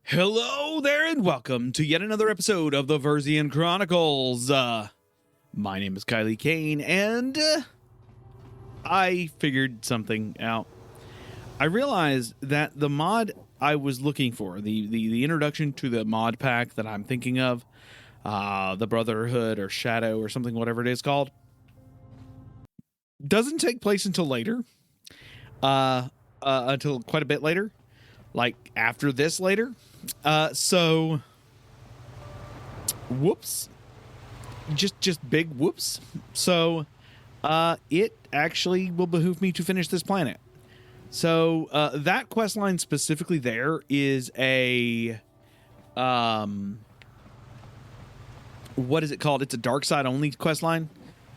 Hello there and welcome to yet another episode of the Versian Chronicles. My name is Kylie Kane and I figured something out. I realized that the mod I was looking for, the introduction to the mod pack that I'm thinking of, the Brotherhood or Shadow or something, whatever it is called, doesn't take place until later, until quite a bit later, like after this later. So whoops, just big whoops. So it actually will behoove me to finish this planet. So that quest line specifically there is a what is it called? It's a dark side only quest line.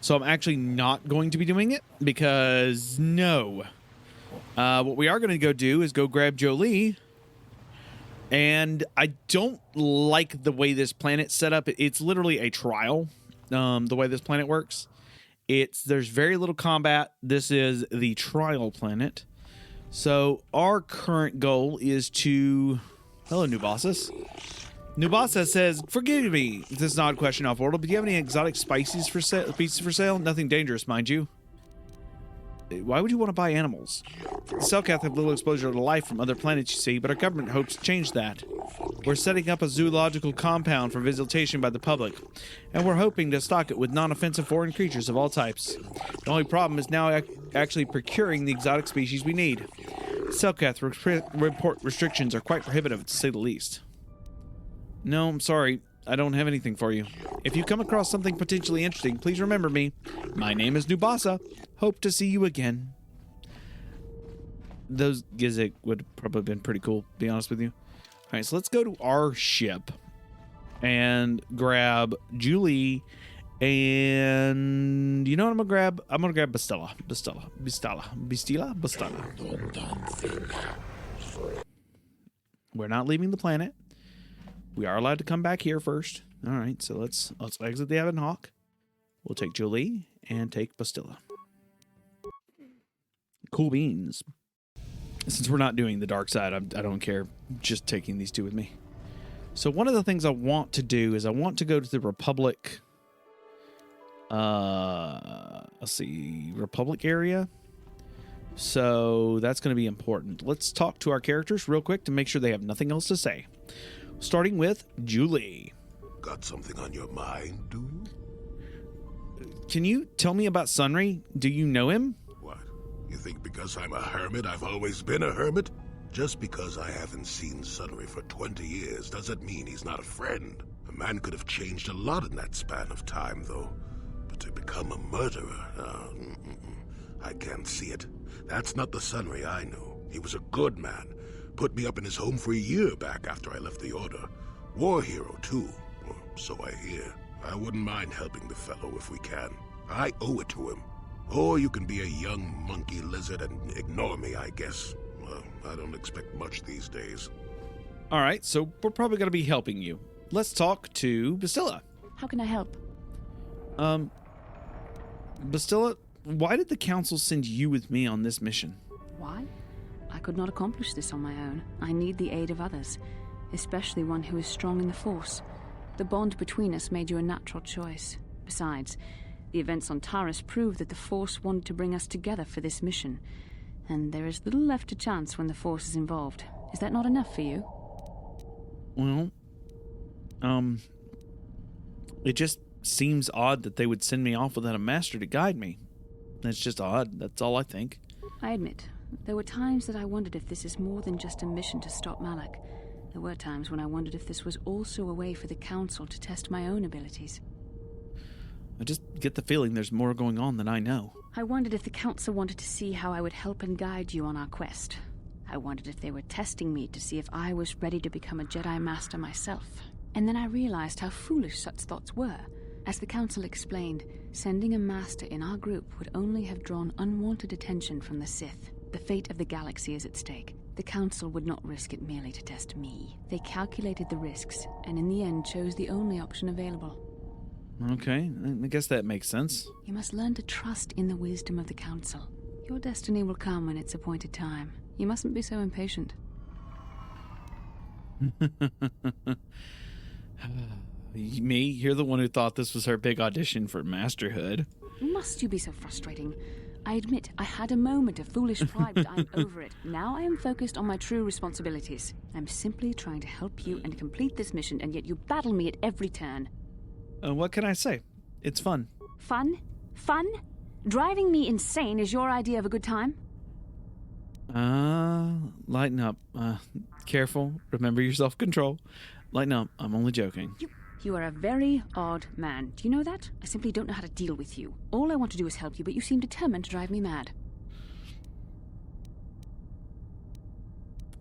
So I'm actually not going to be doing it because no. What we are going to go do is go grab Jolie. And I don't like the way this planet's set up. It's literally a trial, the way this planet works. There's very little combat. This is the trial planet. So our current goal is to... Hello, new bosses. New boss says, forgive me, this is an odd question off order, but do you have any exotic spices for pieces for sale? Nothing dangerous, mind you. Why would you want to buy animals? The Selkath have little exposure to life from other planets, you see, but our government hopes to change that. We're setting up a zoological compound for visitation by the public, and we're hoping to stock it with non-offensive foreign creatures of all types. The only problem is now actually procuring the exotic species we need. Selkath report restrictions are quite prohibitive, to say the least. No, I'm sorry. I don't have anything for you. If you come across something potentially interesting, please remember me. My name is Nubasa. Hope to see you again. Those Gizik would have probably been pretty cool, to be honest with you. All right, so let's go to our ship and grab Julie. And you know what I'm gonna grab? I'm gonna grab Bastilla. We're not leaving the planet. We are allowed to come back here first. All right, so let's exit the Avon Hawk. We'll take Jolie and take Bastilla. Cool beans. Since we're not doing the dark side, I don't care. Just taking these two with me. So one of the things I want to do is I want to go to the Republic. Let's see, Republic area. So that's going to be important. Let's talk to our characters real quick to make sure they have nothing else to say. Starting with Julie. Got something on your mind, do you? Can you tell me about Sunry? Do you know him? What? You think because I'm a hermit, I've always been a hermit? Just because I haven't seen Sunry for 20 years doesn't mean he's not a friend. A man could have changed a lot in that span of time, though. But to become a murderer, I can't see it. That's not the Sunry I knew. He was a good man. Put me up in his home for a year back after I left the Order. War hero, too. Or so I hear. I wouldn't mind helping the fellow if we can. I owe it to him. Or you can be a young monkey lizard and ignore me, I guess. Well, I don't expect much these days. All right, so we're probably going to be helping you. Let's talk to Bastilla. How can I help? Bastilla, why did the Council send you with me on this mission? Why? I could not accomplish this on my own. I need the aid of others, especially one who is strong in the Force. The bond between us made you a natural choice. Besides, the events on Taris prove that the Force wanted to bring us together for this mission, and there is little left to chance when the Force is involved. Is that not enough for you? Well, it just seems odd that they would send me off without a master to guide me. That's just odd. That's all I think. I admit, there were times that I wondered if this is more than just a mission to stop Malak. There were times when I wondered if this was also a way for the Council to test my own abilities. I just get the feeling there's more going on than I know. I wondered if the Council wanted to see how I would help and guide you on our quest. I wondered if they were testing me to see if I was ready to become a Jedi Master myself. And then I realized how foolish such thoughts were. As the Council explained, sending a Master in our group would only have drawn unwanted attention from the Sith. The fate of the galaxy is at stake. The Council would not risk it merely to test me. They calculated the risks, and in the end chose the only option available. Okay, I guess that makes sense. You must learn to trust in the wisdom of the Council. Your destiny will come when it's appointed time. You mustn't be so impatient. Me? You're the one who thought this was her big audition for masterhood. Must you be so frustrating? I admit I had a moment of foolish pride, but I'm over it. Now I am focused on my true responsibilities. I'm simply trying to help you and complete this mission, and yet you battle me at every turn. What can I say? It's fun. Fun? Fun? Driving me insane is your idea of a good time? Lighten up. Careful. Remember your self-control. Lighten up. I'm only joking. You are a very odd man. Do you know that? I simply don't know how to deal with you. All I want to do is help you, but you seem determined to drive me mad.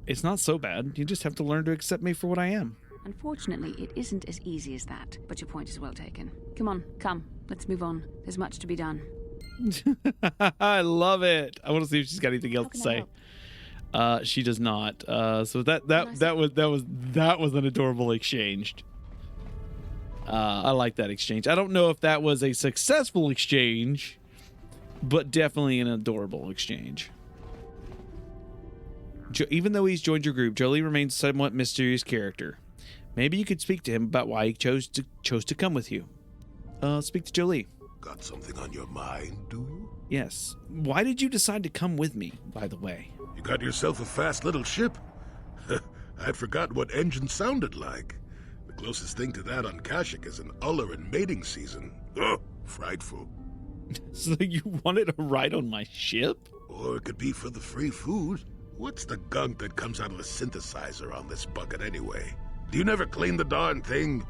It's not so bad. You just have to learn to accept me for what I am. Unfortunately, it isn't as easy as that, but your point is well taken. Come on, come. Let's move on. There's much to be done. I love it. I want to see if she's got anything else to say. She does not. So that was an adorable exchange. I like that exchange. I don't know if that was a successful exchange, but definitely an adorable exchange. Even though he's joined your group, Jolie remains a somewhat mysterious character. Maybe you could speak to him about why he chose to come with you. Speak to Jolie. Got something on your mind, do you? Yes. Why did you decide to come with me, by the way? You got yourself a fast little ship. I'd forgotten what engine sounded like. The closest thing to that on Kashyyyk is an Uller in mating season. Oh, frightful. So you wanted a ride on my ship? Or it could be for the free food. What's the gunk that comes out of the synthesizer on this bucket anyway? Do you never clean the darn thing?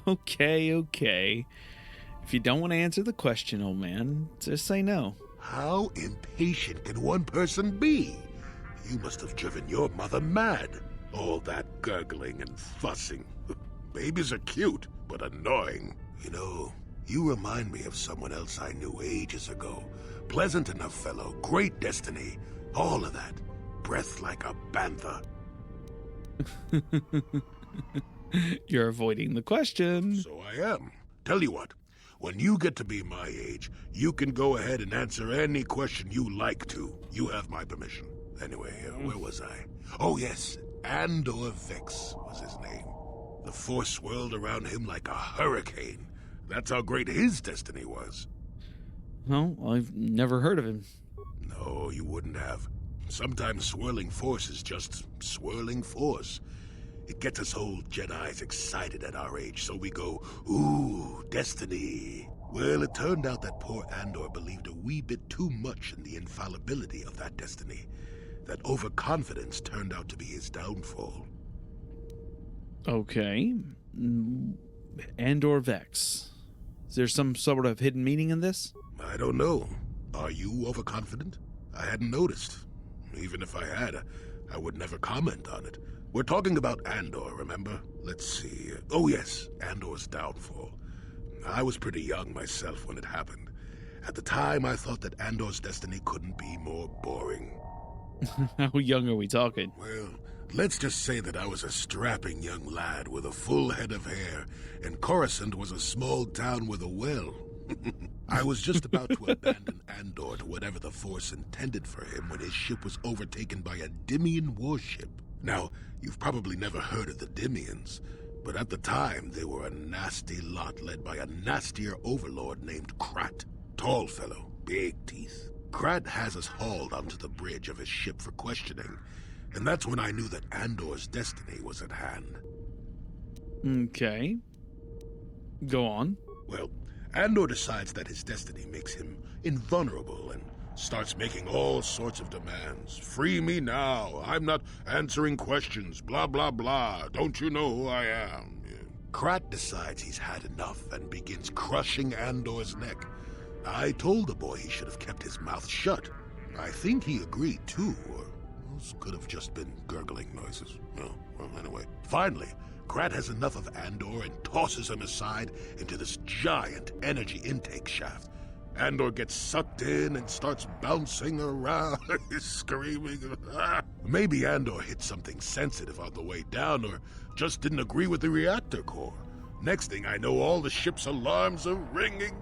Okay. If you don't want to answer the question, old man, just say no. How impatient can one person be? You must have driven your mother mad. All that gurgling and fussing. Babies are cute, but annoying. You know, you remind me of someone else I knew ages ago. Pleasant enough fellow, great destiny, all of that. Breath like a bantha. You're avoiding the question. So I am. Tell you what, when you get to be my age, you can go ahead and answer any question you like to. You have my permission. Anyway, where was I? Oh yes, Andor Vex was his name. The Force swirled around him like a hurricane. That's how great his destiny was. No, I've never heard of him. No, you wouldn't have. Sometimes swirling force is just swirling force. It gets us old Jedis excited at our age, so we go, ooh, destiny. Well, it turned out that poor Andor believed a wee bit too much in the infallibility of that destiny. That overconfidence turned out to be his downfall. Okay. Andor Vex. Is there some sort of hidden meaning in this? I don't know. Are you overconfident? I hadn't noticed. Even if I had, I would never comment on it. We're talking about Andor, remember? Let's see. Oh yes, Andor's downfall. I was pretty young myself when it happened. At the time, I thought that Andor's destiny couldn't be more boring. How young are we talking? Well, let's just say that I was a strapping young lad with a full head of hair, and Coruscant was a small town with a well. I was just about to abandon Andor to whatever the Force intended for him when his ship was overtaken by a Dimian warship. Now, you've probably never heard of the Dimians, but at the time they were a nasty lot led by a nastier overlord named Krat. Tall fellow, big teeth. Krat has us hauled onto the bridge of his ship for questioning, and that's when I knew that Andor's destiny was at hand. Okay. Go on. Well, Andor decides that his destiny makes him invulnerable and starts making all sorts of demands. Free me now. I'm not answering questions. Blah, blah, blah. Don't you know who I am? Krat decides he's had enough and begins crushing Andor's neck. I told the boy he should have kept his mouth shut. I think he agreed too, or those could have just been gurgling noises. Well, anyway. Finally, Krat has enough of Andor and tosses him aside into this giant energy intake shaft. Andor gets sucked in and starts bouncing around, screaming. Maybe Andor hit something sensitive on the way down, or just didn't agree with the reactor core. Next thing I know, all the ship's alarms are ringing.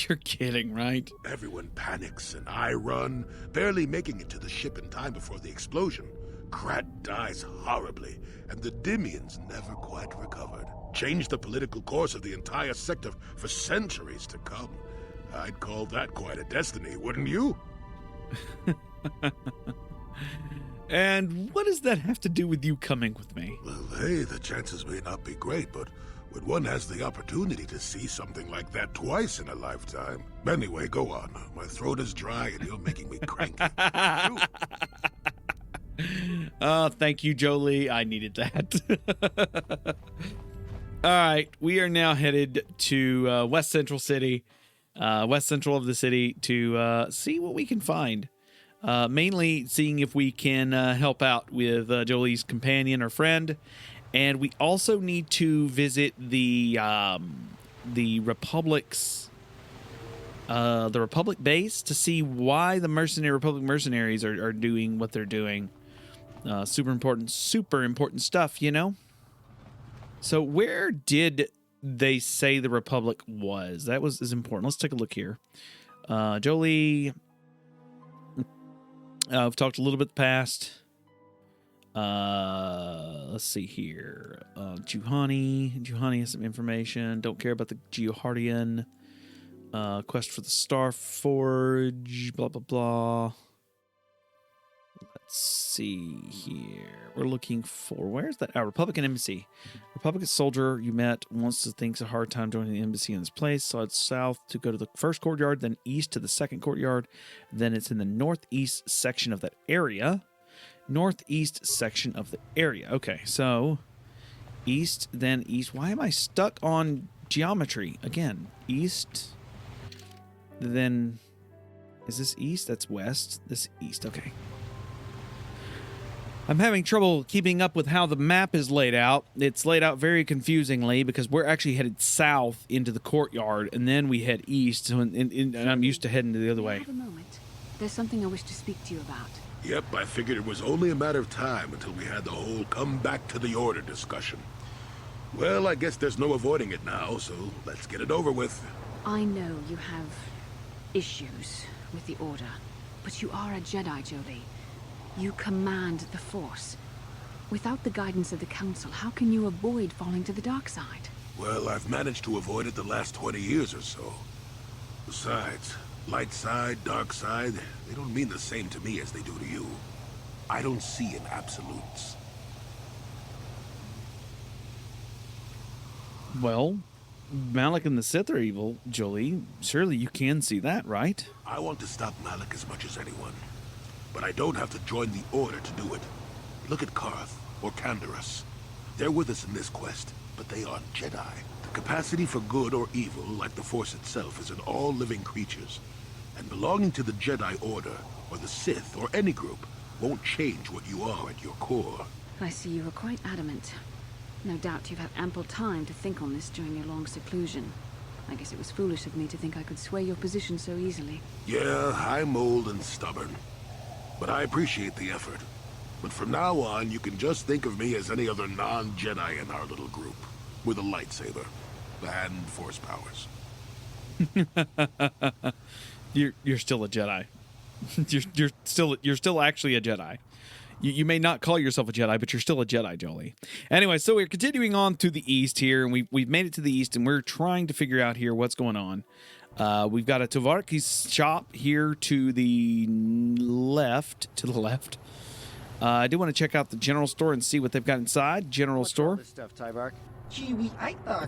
You're kidding, right? Everyone panics, and I run, barely making it to the ship in time before the explosion. Krat dies horribly, and the Dimians never quite recovered. Changed the political course of the entire sector for centuries to come. I'd call that quite a destiny, wouldn't you? And what does that have to do with you coming with me? Well, hey, the chances may not be great, but when one has the opportunity to see something like that twice in a lifetime... Anyway, go on. My throat is dry and you're making me cranky. Oh, thank you, Jolie. I needed that. All right, we are now headed to West Central City, west central of the city, to see what we can find. Mainly seeing if we can help out with Jolie's companion or friend, and we also need to visit the Republic's the Republic base to see why the Republic mercenaries are doing what they're doing. Super important stuff, you know? So where did they say the Republic was? That is important. Let's take a look here. Jolie, we've talked a little bit past. Let's see here. Juhani has some information. Don't care about the Geohardian. Quest for the Star Forge. Blah, blah, blah. Let's see here. We're looking for... Where's that? Republican Embassy. Republican soldier you met once thinks a hard time joining the embassy in this place. So it's south to go to the first courtyard, then east to the second courtyard. Then it's in the northeast section of that area. Northeast section of the area. Okay, so east, then east. Why am I stuck on geometry? Again, east, then... Is this east? That's west. This east. Okay. I'm having trouble keeping up with how the map is laid out. It's laid out very confusingly because we're actually headed south into the courtyard, and then we head east, and I'm used to heading the other way. Have a moment. There's something I wish to speak to you about. Yep, I figured it was only a matter of time until we had the whole come back to the order discussion. Well, I guess there's no avoiding it now, so let's get it over with. I know you have issues with the order, but you are a Jedi, Jolie. You command the Force. Without the guidance of the Council, how can you avoid falling to the dark side? Well, I've managed to avoid it the last 20 years or so. Besides, light side, dark side, they don't mean the same to me as they do to you. I don't see in absolutes. Well, Malik and the Sith are evil, Jolie. Surely you can see that, right? I want to stop Malik as much as anyone. But I don't have to join the Order to do it. Look at Karth, or Canderous. They're with us in this quest, but they aren't Jedi. The capacity for good or evil, like the Force itself, is in all living creatures. And belonging to the Jedi Order, or the Sith, or any group, won't change what you are at your core. I see you are quite adamant. No doubt you've had ample time to think on this during your long seclusion. I guess it was foolish of me to think I could sway your position so easily. Yeah, I'm old and stubborn. But I appreciate the effort. But from now on, you can just think of me as any other non-Jedi in our little group. With a lightsaber. And Force powers. You're still a Jedi. you're still actually a Jedi. You may not call yourself a Jedi, but you're still a Jedi, Jolie. Anyway, so we're continuing on to the east here, and we've made it to the east, and we're trying to figure out here what's going on. We've got a Tovarki's shop here to the left. I do want to check out the general store and see what they've got inside. General store. This stuff, Tybark?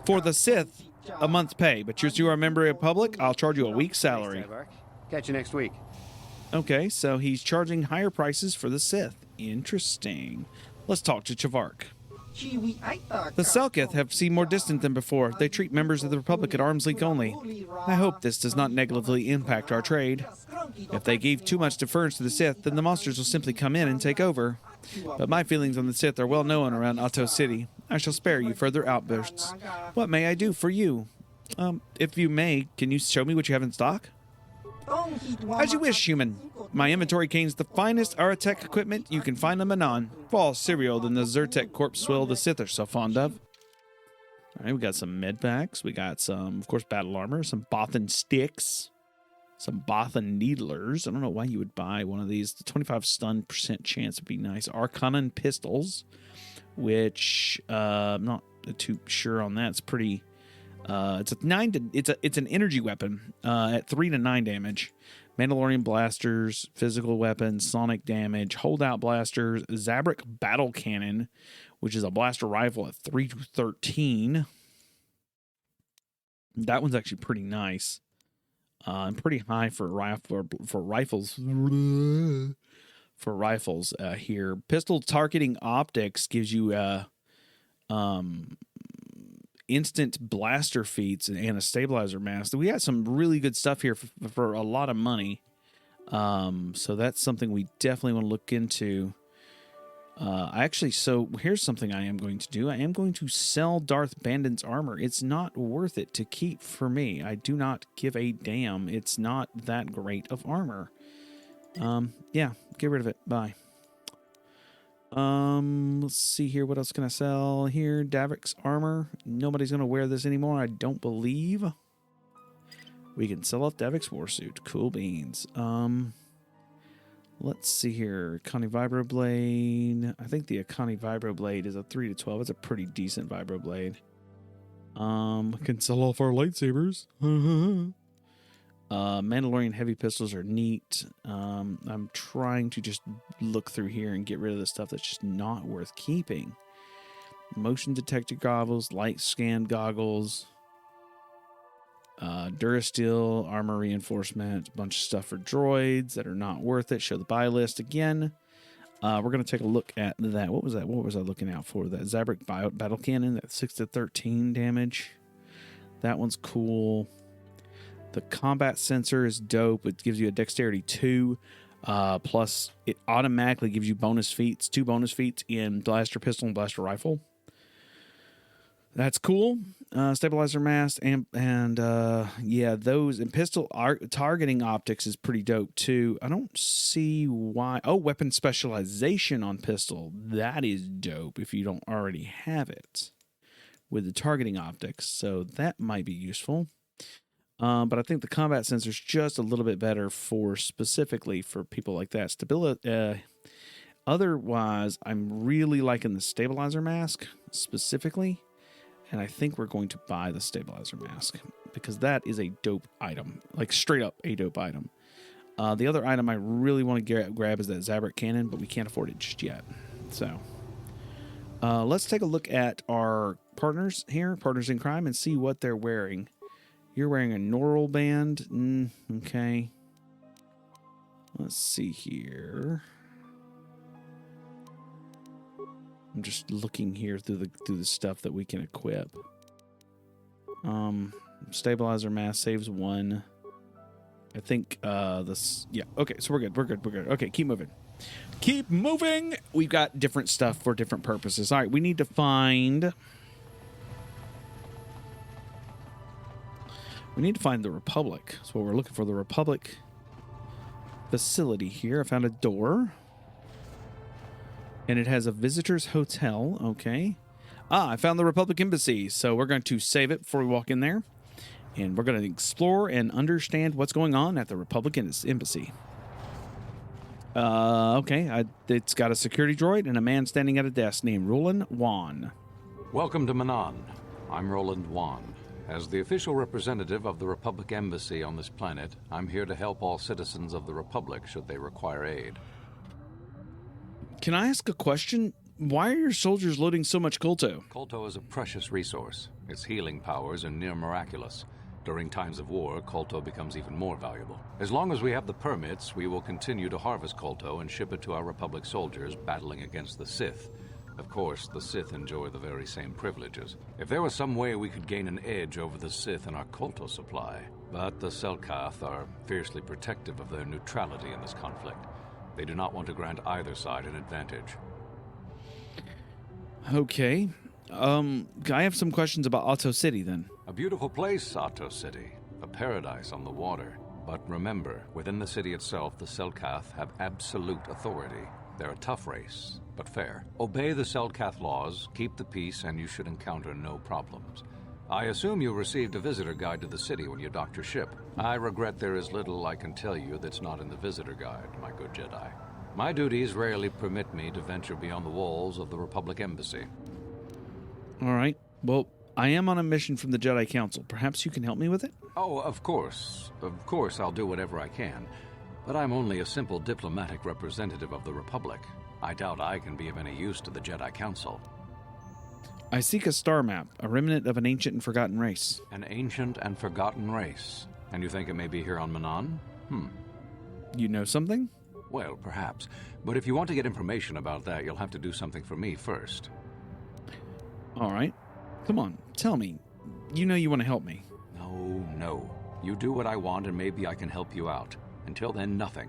For the Sith, a month's pay, but since you are a member of Republic, I'll charge you a week's salary. Thanks, Tybark. Catch you next week. Okay, so he's charging higher prices for the Sith. Interesting. Let's talk to Chavark. The Selkith have seemed more distant than before. They treat members of the Republic at arm's length only. I hope this does not negatively impact our trade. If they gave too much deference to the Sith, then the monsters will simply come in and take over. But my feelings on the Sith are well known around Otto City. I shall spare you further outbursts. What may I do for you? If you may, can you show me what you have in stock? As you wish, human. My inventory contains the finest Aratech equipment you can find on Manon. Fall cereal than the Zyrtec corpse swill the Sith are so fond of. All right, we got some med packs. We got some, of course, battle armor, some Bothan sticks. Some Botha Needlers. I don't know why you would buy one of these. The 25 stun % chance would be nice. Arcanon Pistols, which I'm not too sure on that. It's pretty. It's a 9 to. It's an energy weapon at 3 to 9 damage. Mandalorian blasters, physical weapons, sonic damage, holdout blasters, Zabrak battle cannon, which is a blaster rifle at 3 to 13. That one's actually pretty nice. And pretty high for rifles. For rifles here. Pistol targeting optics gives you instant blaster feats and a stabilizer mask. We got some really good stuff here for a lot of money. So that's something we definitely want to look into. So here's something I am going to do. I am going to sell Darth Bandon's armor. It's not worth it to keep for me. I do not give a damn. It's not that great of armor. Yeah, get rid of it. Bye. Let's see here. What else can I sell here? Davrick's armor. Nobody's going to wear this anymore, I don't believe. We can sell off Davrick's warsuit. Cool beans. Let's see here. Akani Vibroblade. I think the Akani Vibroblade is a 3 to 12. It's a pretty decent Vibroblade. Can sell off our lightsabers. Mandalorian heavy pistols are neat. I'm trying to just look through here and get rid of the stuff that's just not worth keeping. Motion detector goggles, light scan goggles, Durasteel, armor reinforcement, a bunch of stuff for droids that are not worth it. Show the buy list again. We're going to take a look at that. What was that? What was I looking out for? That Zabrak battle cannon, that 6 to 13 damage. That one's cool. The combat sensor is dope. It gives you a dexterity 2. Plus, it automatically gives you bonus feats, 2 bonus feats in blaster pistol and blaster rifle. That's cool. Stabilizer mask and yeah, those and pistol targeting optics is pretty dope too. I don't see why. Oh, weapon specialization on pistol. That is dope if you don't already have it with the targeting optics. So that might be useful. But I think the combat sensor is just a little bit better specifically for people like that. Stability. Otherwise, I'm really liking the stabilizer mask specifically. And I think we're going to buy the stabilizer mask because that is a dope item, like straight up a dope item. The other item I really want to grab is that Zabrak cannon, but we can't afford it just yet. So let's take a look at our partners here, partners in crime, and see what they're wearing. You're wearing a Norol band. Okay. Let's see here. I'm just looking here through the stuff that we can equip. Stabilizer mask saves 1. I think this. Yeah. Okay. So we're good. We're good. Okay. Keep moving. Keep moving. We've got different stuff for different purposes. All right. We need to find. We need to find the Republic. So we're looking for the Republic facility here. I found a door. And it has a visitor's hotel. Okay. I found the Republic Embassy. So we're going to save it before we walk in there. And we're going to explore and understand what's going on at the Republic Embassy. Okay. It's got a security droid and a man standing at a desk named Roland Wan. Welcome to Manan. I'm Roland Wan. As the official representative of the Republic Embassy on this planet, I'm here to help all citizens of the Republic should they require aid. Can I ask a question? Why are your soldiers loading so much Kolto? Kolto is a precious resource. Its healing powers are near miraculous. During times of war, Kolto becomes even more valuable. As long as we have the permits, we will continue to harvest Kolto and ship it to our Republic soldiers battling against the Sith. Of course, the Sith enjoy the very same privileges. If there was some way we could gain an edge over the Sith in our Kolto supply, but the Selkath are fiercely protective of their neutrality in this conflict. They do not want to grant either side an advantage. Okay. I have some questions about Otto City then. A beautiful place, Otto City. A paradise on the water. But remember, within the city itself, the Selkath have absolute authority. They're a tough race, but fair. Obey the Selkath laws, keep the peace, and you should encounter no problems. I assume you received a visitor guide to the city when you docked your ship. I regret there is little I can tell you that's not in the visitor guide, my good Jedi. My duties rarely permit me to venture beyond the walls of the Republic Embassy. All right. Well, I am on a mission from the Jedi Council. Perhaps you can help me with it? Oh, of course. Of course I'll do whatever I can. But I'm only a simple diplomatic representative of the Republic. I doubt I can be of any use to the Jedi Council. I seek a star map, a remnant of an ancient and forgotten race. An ancient and forgotten race. And you think it may be here on Manan? You know something? Well, perhaps. But if you want to get information about that, you'll have to do something for me first. All right. Come on, tell me. You know you want to help me. No. You do what I want and maybe I can help you out. Until then, nothing.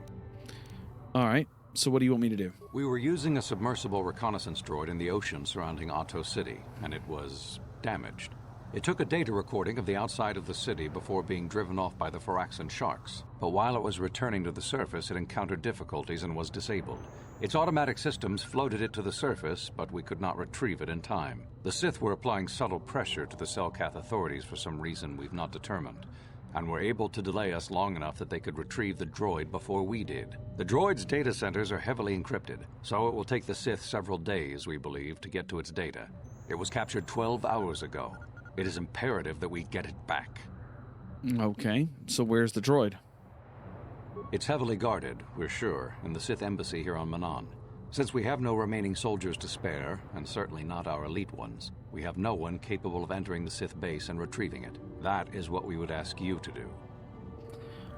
All right. So what do you want me to do? We were using a submersible reconnaissance droid in the ocean surrounding Otto City, and it was damaged. It took a data recording of the outside of the city before being driven off by the Faraxan sharks. But while it was returning to the surface, it encountered difficulties and was disabled. Its automatic systems floated it to the surface, but we could not retrieve it in time. The Sith were applying subtle pressure to the Selkath authorities for some reason we've not determined, and were able to delay us long enough that they could retrieve the droid before we did. The droid's data centers are heavily encrypted, so it will take the Sith several days, we believe, to get to its data. It was captured 12 hours ago. It is imperative that we get it back. Okay, so where's the droid? It's heavily guarded, we're sure, in the Sith embassy here on Manan. Since we have no remaining soldiers to spare, and certainly not our elite ones, we have no one capable of entering the Sith base and retrieving it. That is what we would ask you to do.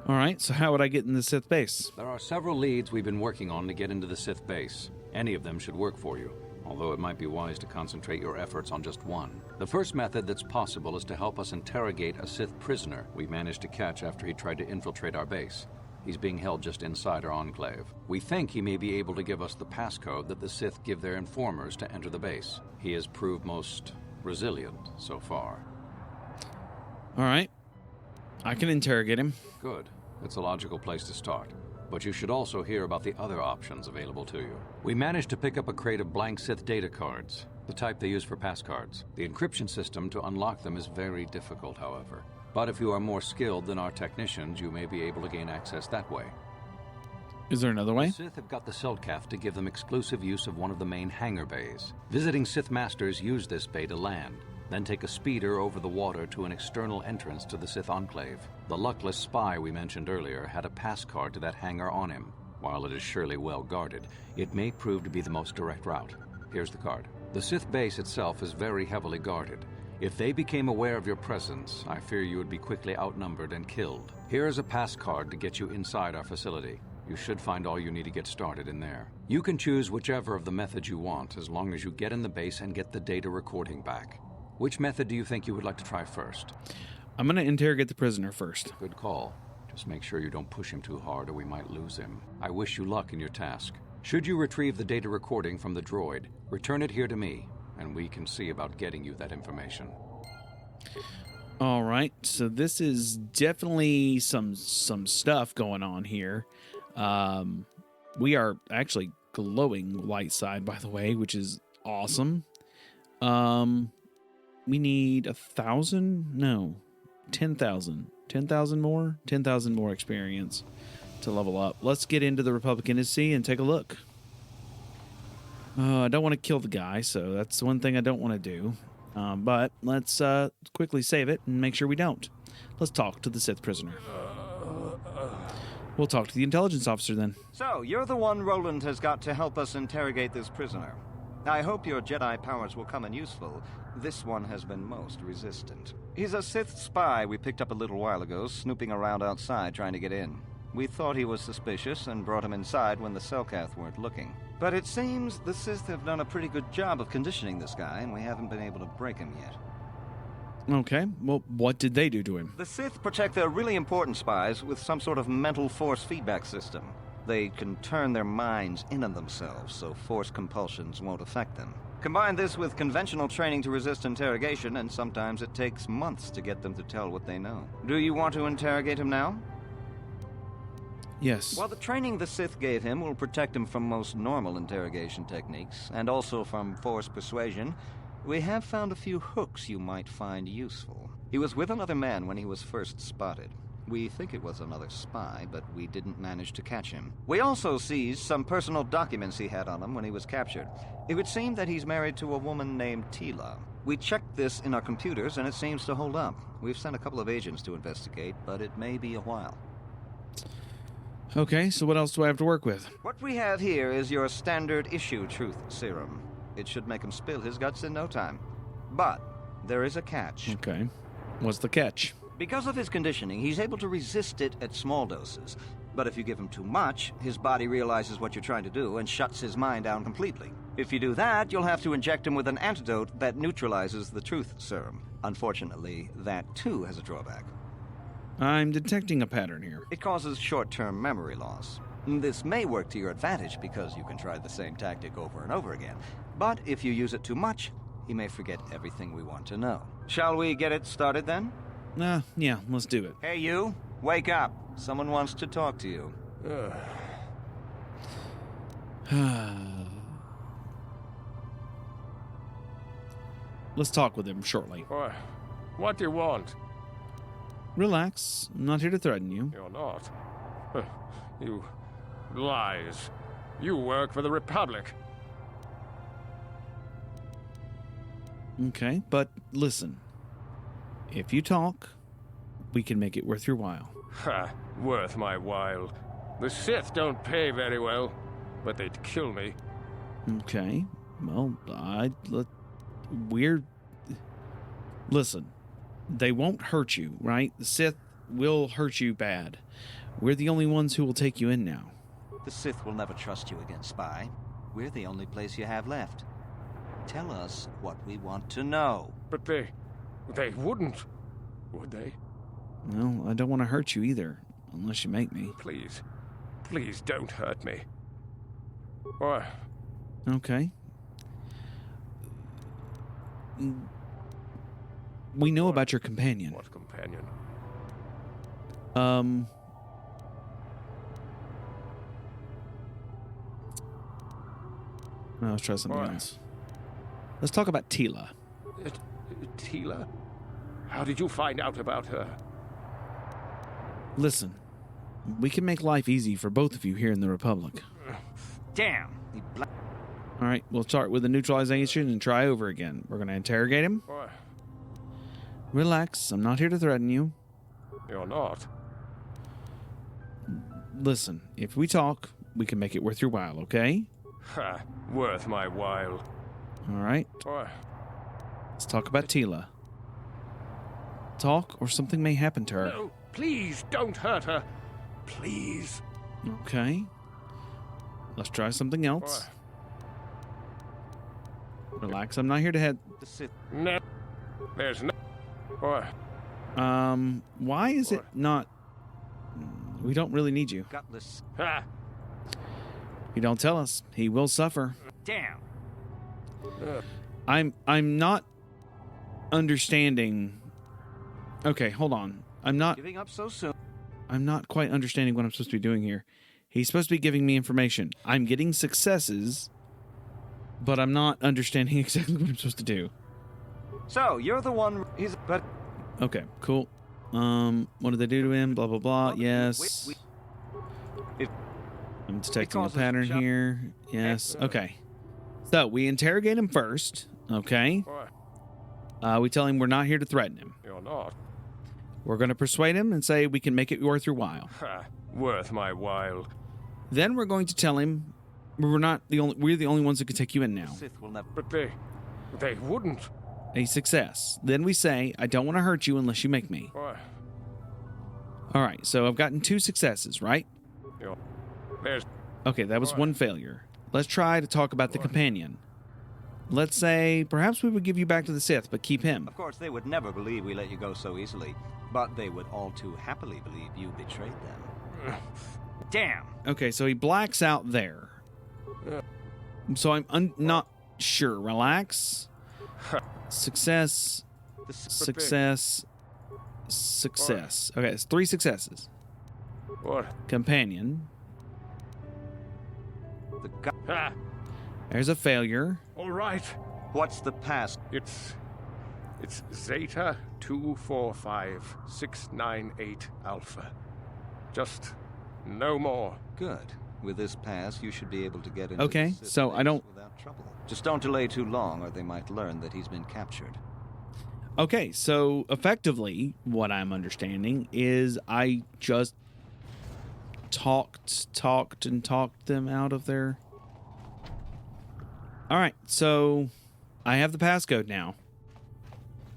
All right, so how would I get in the Sith base? There are several leads we've been working on to get into the Sith base. Any of them should work for you, although it might be wise to concentrate your efforts on just one. The first method that's possible is to help us interrogate a Sith prisoner we managed to catch after he tried to infiltrate our base. He's being held just inside our enclave. We think he may be able to give us the passcode that the Sith give their informers to enter the base. He has proved most resilient so far. All right. I can interrogate him. Good. It's a logical place to start. But you should also hear about the other options available to you. We managed to pick up a crate of blank Sith data cards, the type they use for passcards. The encryption system to unlock them is very difficult, however. But if you are more skilled than our technicians, you may be able to gain access that way. Is there another way? The Sith have got the Selkath to give them exclusive use of one of the main hangar bays. Visiting Sith masters use this bay to land, then take a speeder over the water to an external entrance to the Sith enclave. The luckless spy we mentioned earlier had a pass card to that hangar on him. While it is surely well guarded, it may prove to be the most direct route. Here's the card. The Sith base itself is very heavily guarded. If they became aware of your presence, I fear you would be quickly outnumbered and killed. Here is a pass card to get you inside our facility. You should find all you need to get started in there. You can choose whichever of the methods you want, as long as you get in the base and get the data recording back. Which method do you think you would like to try first? I'm going to interrogate the prisoner first. Good call. Just make sure you don't push him too hard or we might lose him. I wish you luck in your task. Should you retrieve the data recording from the droid, return it here to me, and we can see about getting you that information. All right, so this is definitely some stuff going on here. We are actually glowing light side, by the way, which is awesome. We need 1,000? No, 10,000. 10,000 more? 10,000 more experience to level up. Let's get into the Republic Embassy and take a look. I don't want to kill the guy, so that's one thing I don't want to do. But let's quickly save it and make sure we don't. Let's talk to the Sith prisoner. We'll talk to the intelligence officer then. So, you're the one Roland has got to help us interrogate this prisoner. I hope your Jedi powers will come in useful. This one has been most resistant. He's a Sith spy we picked up a little while ago, snooping around outside trying to get in. We thought he was suspicious and brought him inside when the Selkath weren't looking. But it seems the Sith have done a pretty good job of conditioning this guy, and we haven't been able to break him yet. Okay, well, what did they do to him? The Sith protect their really important spies with some sort of mental force feedback system. They can turn their minds in on themselves, so force compulsions won't affect them. Combine this with conventional training to resist interrogation, and sometimes it takes months to get them to tell what they know. Do you want to interrogate him now? Yes. Well, the training the Sith gave him will protect him from most normal interrogation techniques, and also from forced persuasion. We have found a few hooks you might find useful. He was with another man when he was first spotted. We think it was another spy, but we didn't manage to catch him. We also seized some personal documents he had on him when he was captured. It would seem that he's married to a woman named Tila. We checked this in our computers, and it seems to hold up. We've sent a couple of agents to investigate, but it may be a while. Okay, so what else do I have to work with? What we have here is your standard issue truth serum. It should make him spill his guts in no time. But there is a catch. Okay. What's the catch? Because of his conditioning, he's able to resist it at small doses. But if you give him too much, his body realizes what you're trying to do and shuts his mind down completely. If you do that, you'll have to inject him with an antidote that neutralizes the truth serum. Unfortunately, that too has a drawback. I'm detecting a pattern here. It causes short-term memory loss. This may work to your advantage because you can try the same tactic over and over again. But if you use it too much, he may forget everything we want to know. Shall we get it started then? Yeah, let's do it. Hey, you. Wake up. Someone wants to talk to you. Let's talk with him shortly. What do you want? Relax. I'm not here to threaten you. You're not. You lies. You work for the Republic. Okay, but listen. If you talk, we can make it worth your while. Ha! Worth my while. The Sith don't pay very well, but they'd kill me. Okay. Well, we're... Listen. They won't hurt you, right? The Sith will hurt you bad. We're the only ones who will take you in now. The Sith will never trust you again, spy. We're the only place you have left. Tell us what we want to know. But they wouldn't, would they? No, I don't want to hurt you either, unless you make me. Please don't hurt me. Or Okay. We know about your companion. what companion? No, let's try something What? else. Let's talk about Tila. Tila? How did you find out about her? Listen, we can make life easy for both of you here in the Republic. Damn! All right, we'll start with the neutralization and try over again. We're going to interrogate him. Or Relax, I'm not here to threaten you. you're not. Listen, if we talk, we can make it worth your while, okay? Ha! Worth my while. All right, Or let's talk about Tila. Talk, or something may happen to her. no, please don't hurt her. Please. Okay. Let's try something else. Relax, I'm not here to head... The Sith. No. There's no. Or Why is it not... We don't really need you. Gutless. ha! If you don't tell us, he will suffer. Damn! I'm not understanding... Okay, hold on. I'm not Giving up so soon. quite understanding what I'm supposed to be doing here. He's supposed to be giving me information. I'm getting successes, but I'm not understanding exactly what I'm supposed to do. So, you're the one... But... Okay, cool. What did they do to him? Blah, blah, blah. Yes. I'm detecting a causes pattern shock. here. Yes. Okay. So, we interrogate him first. Okay. Or We tell him we're not here to threaten him. you're not. We're going to persuade him and say we can make it worth your while. Ha! Worth my while. Then we're going to tell him we're the only ones who can take you in now. Sith will never... But they wouldn't. A success. Then we say, I don't want to hurt you unless you make me. Or All right, so I've gotten 2 successes, right? there's Okay, that was 1 failure. Let's try to talk about the companion. Let's say, perhaps we would give you back to the Sith, but keep him. Of course, they would never believe we let you go so easily. But they would all too happily believe you betrayed them. Damn! Okay, so he blacks out there. So I'm not sure. Relax. Success. Success. Success. Okay, it's 3 successes. what? Companion. The gu- Ha! There's a failure. All right. What's the pass? It's Zeta 245698 Alpha. Just no more. Good. With this pass, you should be able to get into Okay, the Sith so I base don't- without trouble. Just don't delay too long, or they might learn that he's been captured. Okay, so effectively, what I'm understanding is I just talked them out of their... All right, so I have the passcode now.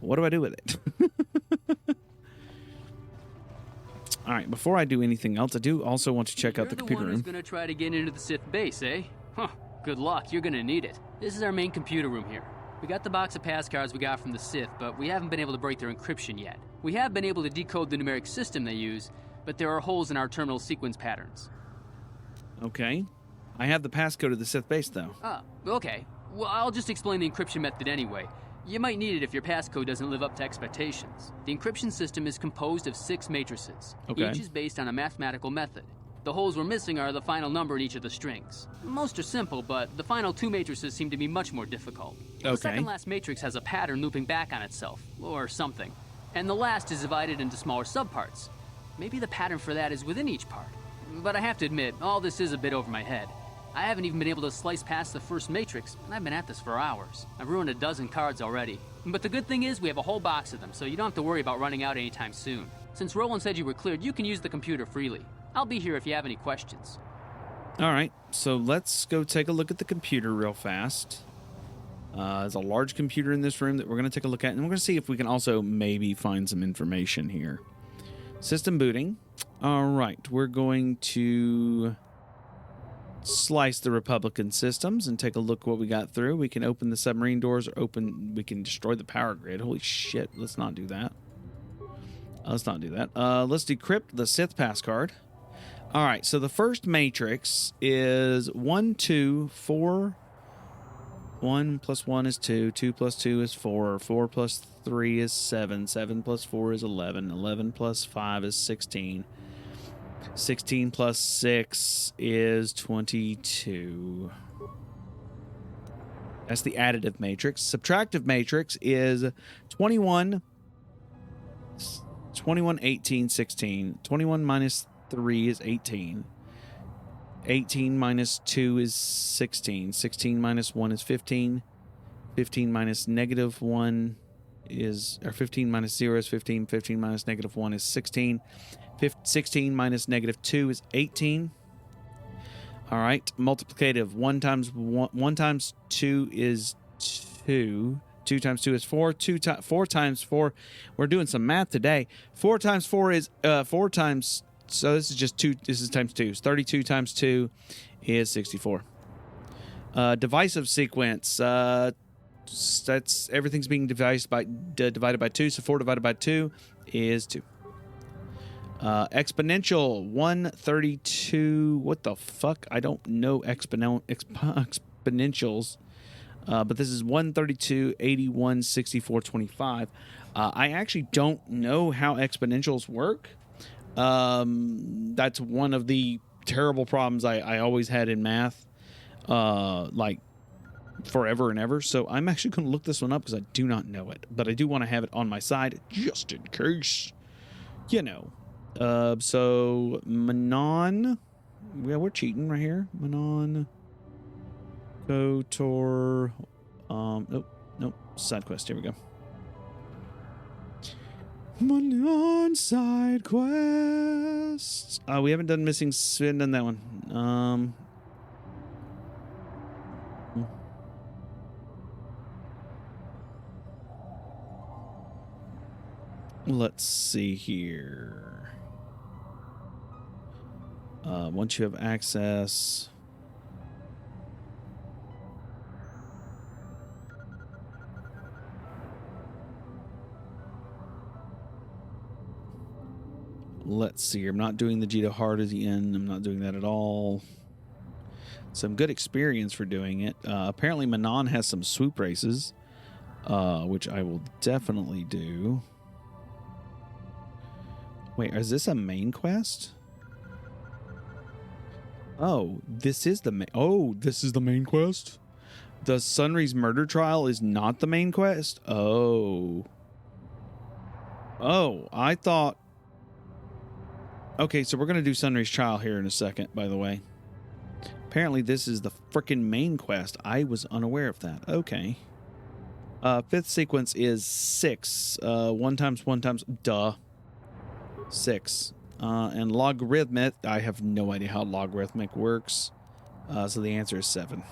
What do I do with it? All right, before I do anything else, I do also want to check out the computer You're the one room. who's gonna try to get into the Sith base, eh? Huh. Good luck. You're gonna need it. This is our main computer room here. We got the box of pass cards we got from the Sith, but we haven't been able to break their encryption yet. We have been able to decode the numeric system they use, but there are holes in our terminal sequence patterns. Okay. I have the passcode of the Sith base, though. Ah, okay. Well, I'll just explain the encryption method anyway. You might need it if your passcode doesn't live up to expectations. The encryption system is composed of 6 matrices. Okay. Each is based on a mathematical method. The holes we're missing are the final number in each of the strings. Most are simple, but the final 2 matrices seem to be much more difficult. The Okay. second last matrix has a pattern looping back on itself, or something. And the last is divided into smaller subparts. Maybe the pattern for that is within each part. But I have to admit, all this is a bit over my head. I haven't even been able to slice past the first matrix, and I've been at this for hours. I've ruined a dozen cards already. But the good thing is we have a whole box of them, so you don't have to worry about running out anytime soon. Since Roland said you were cleared, you can use the computer freely. I'll be here if you have any questions. All right, so let's go take a look at the computer real fast. There's a large computer in this room that we're going to take a look at, and we're going to see if we can also maybe find some information here. System booting. All right, we're going to slice the Republican systems and take a look what we got through. We can open the submarine doors, or we can destroy the power grid. Holy shit, let's not do that. Let's not do that. Let's decrypt the Sith pass card. All right, so the first matrix is 1, 2, 4. 1 plus 1 is 2. 2 plus 2 is 4. 4 plus 3 is 7. 7 plus 4 is 11. 11 plus 5 is 16. 16 plus 6 is 22. That's the additive matrix. Subtractive matrix is 21, 18, 16. 21 minus 3 is 18. 18 minus 2 is 16. 16 minus 1 is 15. 15 minus negative 1 is... Or 15 minus 0 is 15. 15 minus negative 1 is 16. 16 minus negative 2 is 18. All right. Multiplicative. 1 times 2 is 2. 2 times 2 is 4. 4 times 4. We're doing some math today. 4 times 4 is 4 times... So this is just 2. This is times 2. 32 times 2 is 64. Divisive sequence. That's everything's being divided by 2. So 4 divided by 2 is 2. Exponential 132. What the fuck? I don't know exponentials. But this is 132, 81, 64, 25. I actually don't know how exponentials work. That's one of the terrible problems I always had in math, like forever and ever. So I'm actually going to look this one up because I do not know it, but I do want to have it on my side just in case, you know. So Manon, yeah, we're cheating right here. Manon, KOTOR, nope, side quest. Here we go. Manon side quests. We haven't done missing. We haven't done that one. Let's see here. Once you have access. Let's see. I'm not doing the Jita Hard at the end. I'm not doing that at all. Some good experience for doing it. Apparently, Manon has some swoop races, which I will definitely do. Wait, is this a main quest? Oh, this is the main. Oh, this is the main quest. The Sunry's murder trial is not the main quest? Oh. Oh, I thought... Okay, so we're going to do Sunry's trial here in a second, by the way. Apparently this is the frickin' main quest. I was unaware of that. Okay. Fifth sequence is 6. 1 times 1 times... Duh. 6. And logarithmic... I have no idea how logarithmic works. So the answer is 7.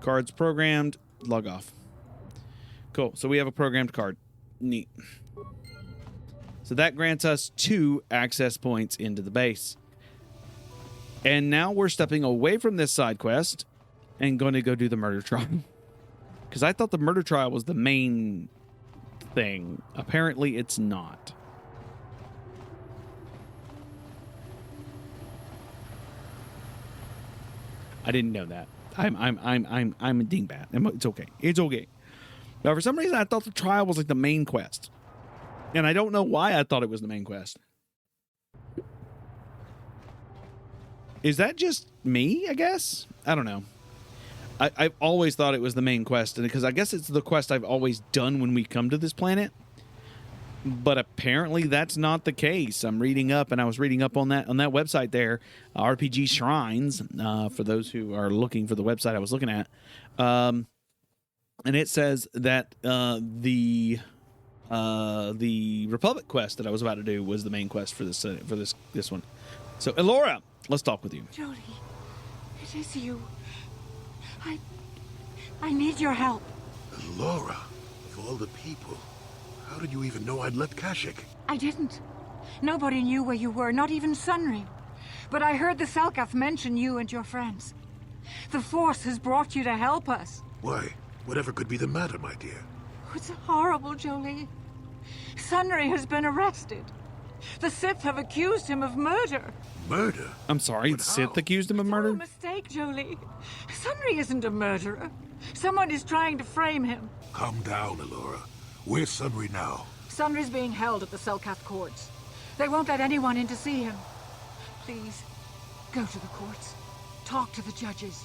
Cards programmed. Log off. Cool. So we have a programmed card. Neat. So that grants us 2 access points into the base. And now we're stepping away from this side quest and going to go do the murder trial. Because I thought the murder trial was the main thing. Apparently it's not. I didn't know that. I'm a dingbat. It's okay. It's okay. Now, for some reason, I thought the trial was like the main quest. And I don't know why I thought it was the main quest. Is that just me, I guess? I don't know. I've always thought it was the main quest, and because I guess it's the quest I've always done when we come to this planet. But apparently that's not the case. I'm reading up, and I was reading up on that website there, RPG Shrines, for those who are looking for the website I was looking at. And it says that the Republic quest that I was about to do was the main quest for this one. So, Elora, let's talk with you. Jolie, it is you. I need your help. Laura, of all the people, how did you even know I'd left Kashyyyk? I didn't. Nobody knew where you were, not even Sunry. But I heard the Selkath mention you and your friends. The Force has brought you to help us. Why? Whatever could be the matter, my dear? It's horrible, Jolie. Sunry has been arrested. The Sith have accused him of murder. Murder? I'm sorry, the Sith accused him of It's all murder? a mistake, Jolie. Sunry isn't a murderer. Someone is trying to frame him. Calm down, Elora. Where's Sunry now? Sunry's being held at the Selkath courts. They won't let anyone in to see him. Please, go to the courts. Talk to the judges.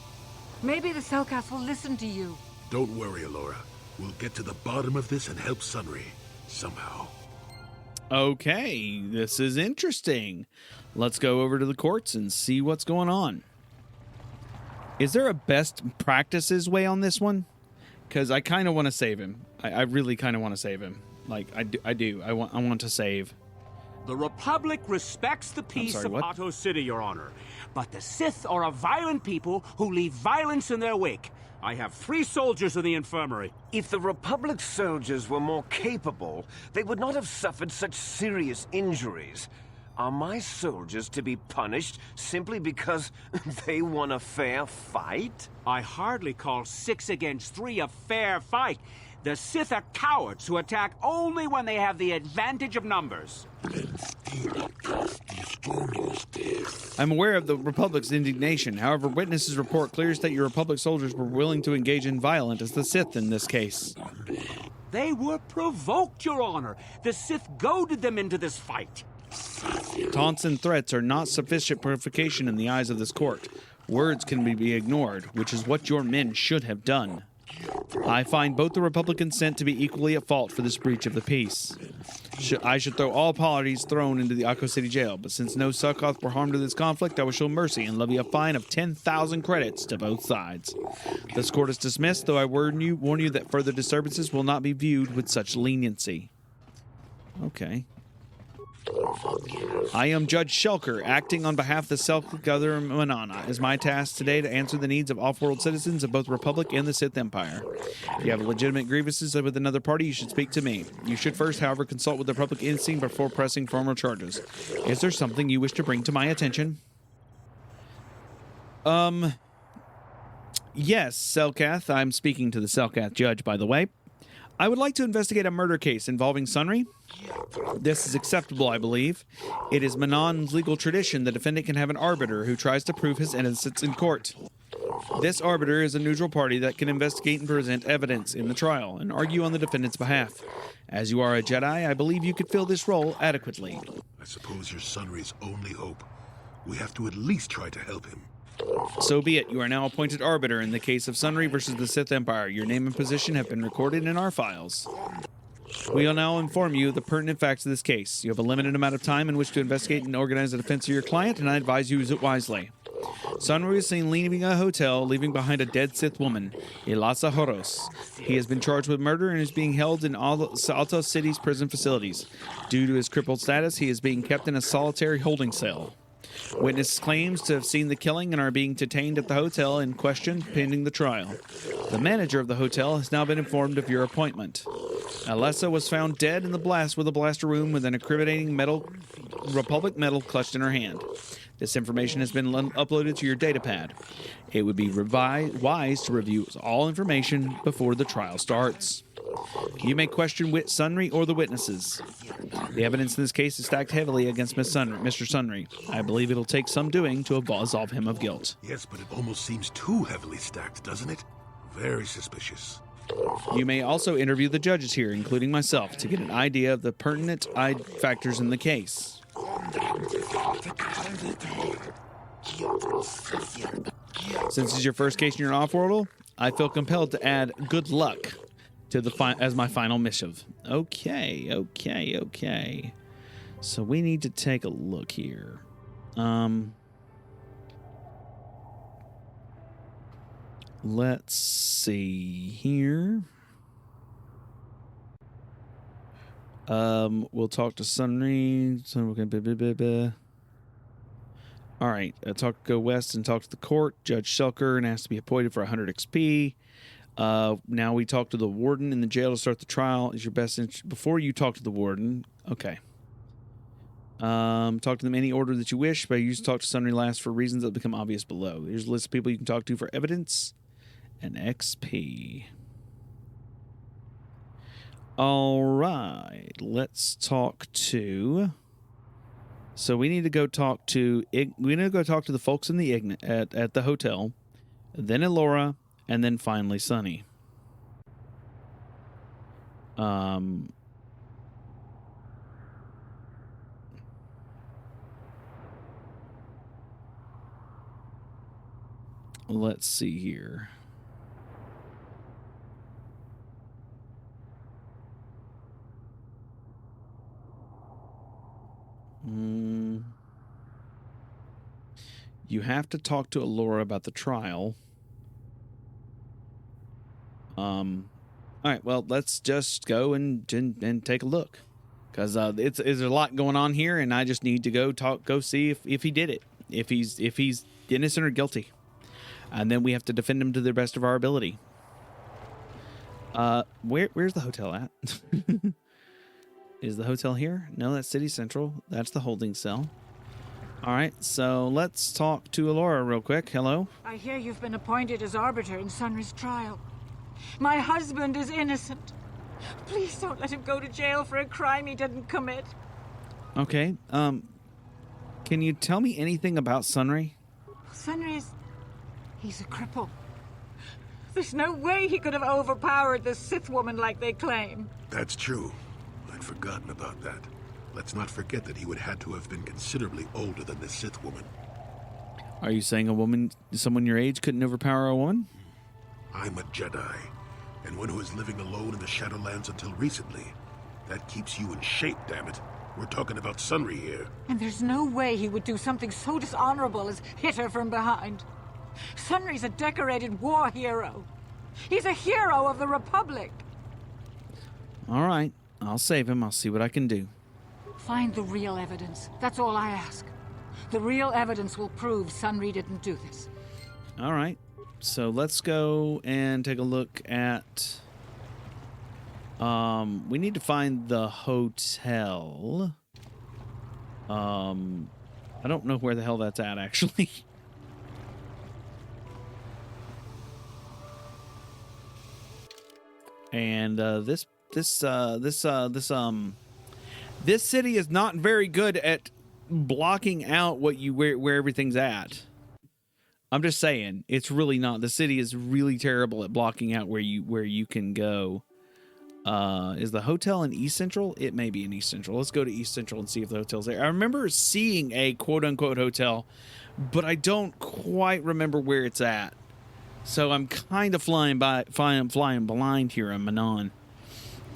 Maybe the Selkath will listen to you. Don't worry, Elora. We'll get to the bottom of this and help Sunry. Somehow. Okay, this is interesting. Let's go over to the courts and see what's going on. Is there a best practices way on this one? Because I kind of want to save him. I really kind of want to save him. Like, I do. I want to save. The Republic respects the peace of Otto City, Your Honor. But the Sith are a violent people who leave violence in their wake. I have 3 soldiers in the infirmary. If the Republic soldiers were more capable, they would not have suffered such serious injuries. Are my soldiers to be punished simply because they won a fair fight? I hardly call 6 against 3 a fair fight. The Sith are cowards who attack only when they have the advantage of numbers. I'm aware of the Republic's indignation. However, witnesses report clears that your Republic soldiers were willing to engage in violence as the Sith in this case. They were provoked, Your Honor. The Sith goaded them into this fight. Taunts and threats are not sufficient purification in the eyes of this court. Words can be ignored, which is what your men should have done. I find both the Republican sent to be equally at fault for this breach of the peace. I should throw all parties thrown into the Akko City jail, but since no Selkath were harmed in this conflict, I will show mercy and levy a fine of 10,000 credits to both sides. This court is dismissed, though I warn you that further disturbances will not be viewed with such leniency. Okay. I am Judge Shelker, acting on behalf of the Selkath Manana. It is my task today to answer the needs of off-world citizens of both the Republic and the Sith Empire. If you have legitimate grievances with another party, you should speak to me. You should first, however, consult with the Republic instinct before pressing formal charges. Is there something you wish to bring to my attention? Yes, Selkath. I'm speaking to the Selkath judge, by the way. I would like to investigate a murder case involving Sunry. This is acceptable, I believe. It is Manon's legal tradition the defendant can have an arbiter who tries to prove his innocence in court. This arbiter is a neutral party that can investigate and present evidence in the trial and argue on the defendant's behalf. As you are a Jedi, I believe you could fill this role adequately. I suppose you're Sunry's only hope. We have to at least try to help him. So be it. You are now appointed arbiter in the case of Sunry versus the Sith Empire. Your name and position have been recorded in our files. We will now inform you of the pertinent facts of this case. You have a limited amount of time in which to investigate and organize the defense of your client, and I advise you use it wisely. Sunry is seen leaving a hotel, leaving behind a dead Sith woman, Ilasa Horos. He has been charged with murder and is being held in Alto City's prison facilities. Due to his crippled status, he is being kept in a solitary holding cell. Witness claims to have seen the killing and are being detained at the hotel in question pending the trial. The manager of the hotel has now been informed of your appointment. Alessa was found dead in the blast with a blaster wound with an incriminating Republic medal clutched in her hand. This information has been uploaded to your datapad. It would be wise to review all information before the trial starts. You may question Sunry or the witnesses. The evidence in this case is stacked heavily against Mr. Sunry. I believe it'll take some doing to absolve him of guilt. Yes, but it almost seems too heavily stacked, doesn't it? Very suspicious. You may also interview the judges here, including myself, to get an idea of the pertinent factors in the case. Since it's your first case in your off-world, I feel compelled to add good luck to as my final missive. Okay. So we need to take a look here. Let's see here. We'll talk to Sunry. All right. Go west and talk to the court. Judge Shulker and asked to be appointed for 100 XP. Now we talk to the warden in the jail to start the trial. Is your best interest before you talk to the warden? Okay. Talk to them any order that you wish, but you talk to Sunry last for reasons that become obvious below. Here's a list of people you can talk to for evidence and XP. All right, let's talk to. So we need to go talk to. The folks in the at the hotel, then Elora, and then finally Sunny. Let's see here. You have to talk to Elora about the trial. All right, well, let's just go and take a look. Because there's a lot going on here, and I just need to go see if he did it. If he's innocent or guilty. And then we have to defend him to the best of our ability. Where's the hotel at? Is the hotel here? No, that's City Central. That's the holding cell. All right, so let's talk to Elora real quick. Hello? I hear you've been appointed as arbiter in Sunry's trial. My husband is innocent. Please don't let him go to jail for a crime he didn't commit. Okay, can you tell me anything about Sunry? He's a cripple. There's no way he could have overpowered the Sith woman like they claim. That's true. I'd forgotten about that. Let's not forget that he would had to have been considerably older than the Sith woman. Are you saying someone your age couldn't overpower a woman? I'm a Jedi, and one who is living alone in the Shadowlands until recently. That keeps you in shape, damn it. We're talking about Sunry here. And there's no way he would do something so dishonorable as hit her from behind. Sunry's a decorated war hero. He's a hero of the Republic. All right, I'll save him. I'll see what I can do. Find the real evidence. That's all I ask. The real evidence will prove Sunry didn't do this. All right. So let's go and take a look at... we need to find the hotel. I don't know where the hell that's at, actually. And this city is not very good at blocking out where everything's at. I'm just saying, it's really not. The city is really terrible at blocking out where you can go. Is the hotel in East Central? It may be in East Central. Let's go to East Central and see if the hotel's there. I remember seeing a quote-unquote hotel, but I don't quite remember where it's at. So I'm kind of flying blind here on Manon.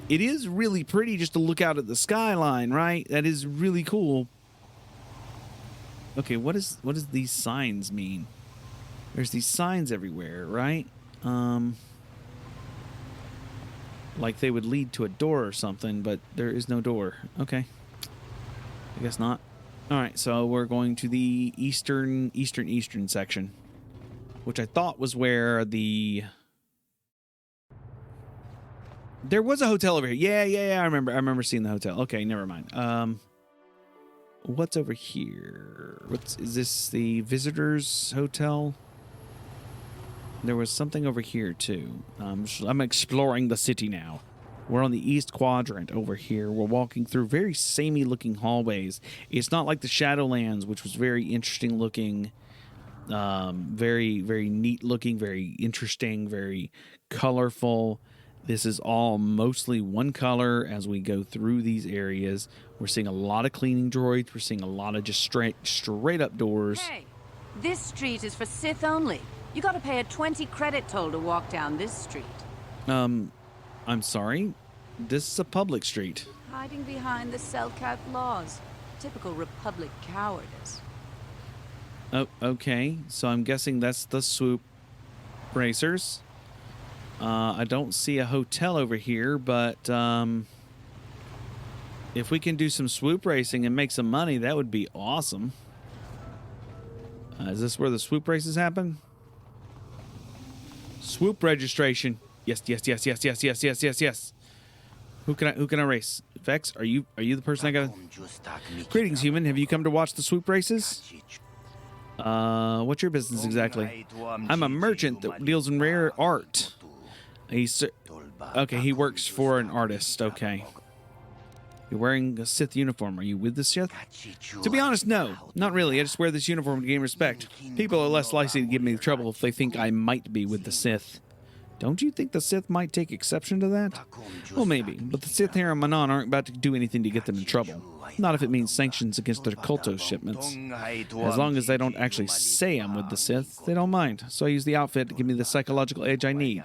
It is really pretty just to look out at the skyline, right? That is really cool. Okay, what does these signs mean? There's these signs everywhere, right? Like they would lead to a door or something, but there is no door. Okay. I guess not. All right, so we're going to the eastern section, which I thought was where the... There was a hotel over here. Yeah, I remember seeing the hotel. Okay, never mind. What's over here? Is this the visitors hotel? There was something over here, too. I'm exploring the city now. We're on the east quadrant over here. We're walking through very samey-looking hallways. It's not like the Shadowlands, which was very interesting-looking, very, very neat-looking, very interesting, very colorful. This is all mostly one color as we go through these areas. We're seeing a lot of cleaning droids. We're seeing a lot of just straight-up doors. Hey, this street is for Sith only. You gotta pay a 20 credit toll to walk down this street. I'm sorry? This is a public street. Hiding behind the Selkat laws. Typical Republic cowardice. Oh, okay. So I'm guessing that's the swoop racers. I don't see a hotel over here, but if we can do some swoop racing and make some money, that would be awesome. Is this where the swoop races happen? Swoop registration. Yes. Who can I race? Vex, are you the person I got? Greetings, human. Have you come to watch the swoop races? What's your business exactly? I'm a merchant that deals in rare art. Okay, he works for an artist. Okay. You're wearing a Sith uniform. Are you with the Sith? To be honest, no. Not really. I just wear this uniform to gain respect. People are less likely to give me trouble if they think I might be with the Sith. Don't you think the Sith might take exception to that? Well, maybe. But the Sith here in Manon aren't about to do anything to get them in trouble. Not if it means sanctions against their culto shipments. As long as they don't actually say I'm with the Sith, they don't mind. So I use the outfit to give me the psychological edge I need.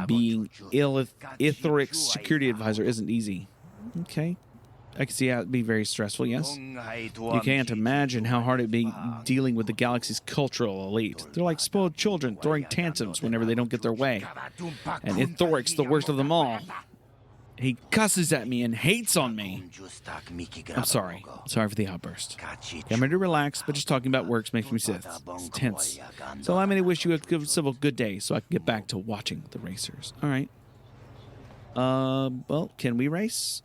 Being Ithric's security advisor isn't easy. Okay. I can see how it'd be very stressful, yes? You can't imagine how hard it'd be dealing with the galaxy's cultural elite. They're like spoiled children throwing tantrums whenever they don't get their way. And Ithric's the worst of them all. He cusses at me and hates on me. I'm sorry. Sorry for the outburst. I'm ready to relax, but just talking about works makes me Sith. It's tense. So I'm going to wish you a good day so I can get back to watching the racers. All right. Well, can we race?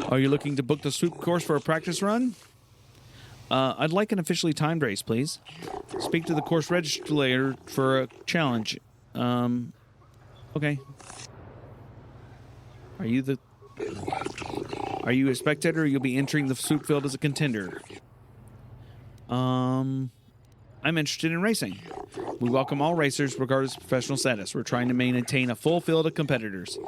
Are you looking to book the swoop course for a practice run? I'd like an officially timed race, please. Speak to the course registrator for a challenge. Okay. Are you a spectator or you'll be entering the swoop field as a contender? I'm interested in racing. We welcome all racers regardless of professional status. We're trying to maintain a full field of competitors.